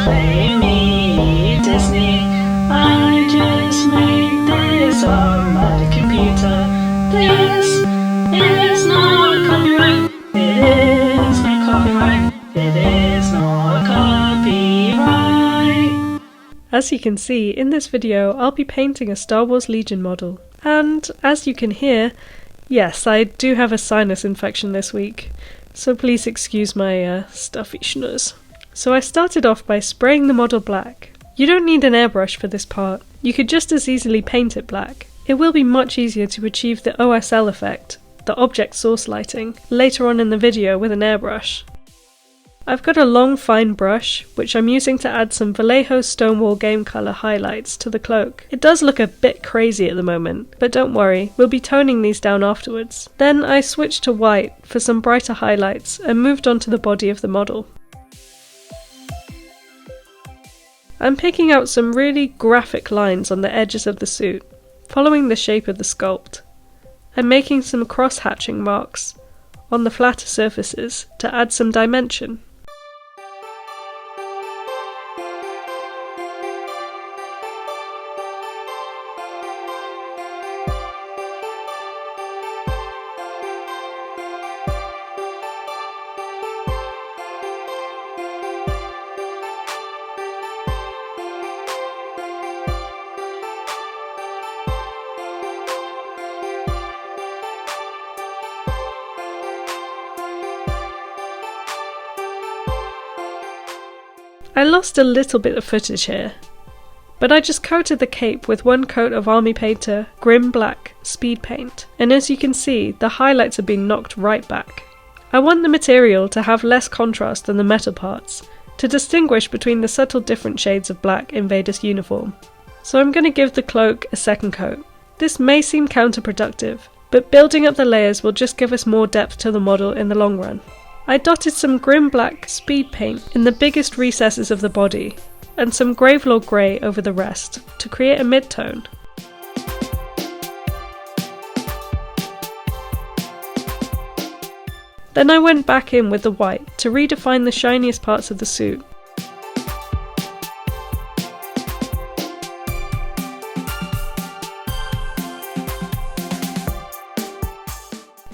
play me, Disney. I just made this on my computer. This is not copyright. It is not copyright. It is not copyright. As you can see, in this video I'll be painting a Star Wars Legion model. And as you can hear, yes, I do have a sinus infection this week, so please excuse my stuffishness. So I started off by spraying the model black. You don't need an airbrush for this part, you could just as easily paint it black. It will be much easier to achieve the OSL effect, the object source lighting, later on in the video with an airbrush. I've got a long fine brush, which I'm using to add some Vallejo Stonewall Game Colour highlights to the cloak. It does look a bit crazy at the moment, but don't worry, we'll be toning these down afterwards. Then I switched to white for some brighter highlights and moved on to the body of the model. I'm picking out some really graphic lines on the edges of the suit, following the shape of the sculpt. I'm making some cross-hatching marks on the flatter surfaces to add some dimension. I lost a little bit of footage here, but I just coated the cape with one coat of Army Painter Grim Black Speed Paint, and as you can see, the highlights have been knocked right back. I want the material to have less contrast than the metal parts, to distinguish between the subtle different shades of black in Vader's uniform. So I'm going to give the cloak a second coat. This may seem counterproductive, but building up the layers will just give us more depth to the model in the long run. I dotted some Grim Black Speed Paint in the biggest recesses of the body, and some Gravelord Grey over the rest, to create a mid-tone. Then I went back in with the white to redefine the shiniest parts of the suit.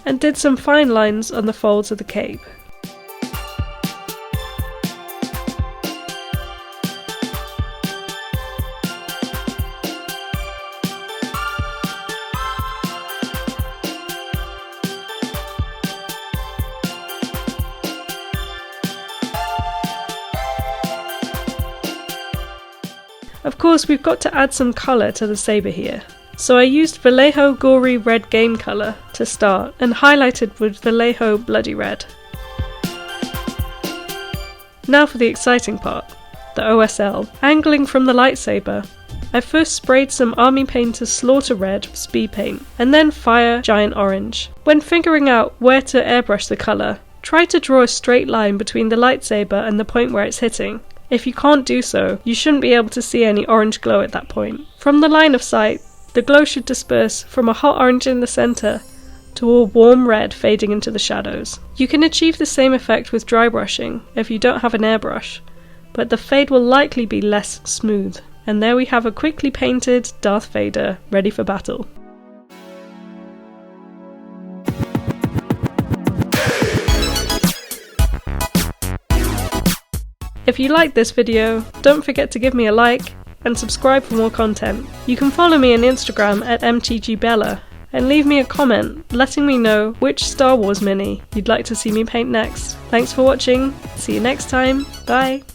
And did some fine lines on the folds of the cape. Of course, we've got to add some colour to the sabre here. So I used Vallejo Gory Red Game Colour to start and highlighted with Vallejo Bloody Red. Now for the exciting part, the OSL. Angling from the lightsaber, I first sprayed some Army Painter Slaughter Red Speed Paint and then Fire Giant Orange. When figuring out where to airbrush the colour, try to draw a straight line between the lightsaber and the point where it's hitting. If you can't do so, you shouldn't be able to see any orange glow at that point. From the line of sight, the glow should disperse from a hot orange in the centre to a warm red fading into the shadows. You can achieve the same effect with dry brushing if you don't have an airbrush, but the fade will likely be less smooth. And there we have a quickly painted Darth Vader ready for battle. If you liked this video, don't forget to give me a like and subscribe for more content. You can follow me on Instagram at mtgbella and leave me a comment letting me know which Star Wars mini you'd like to see me paint next. Thanks for watching, see you next time, bye!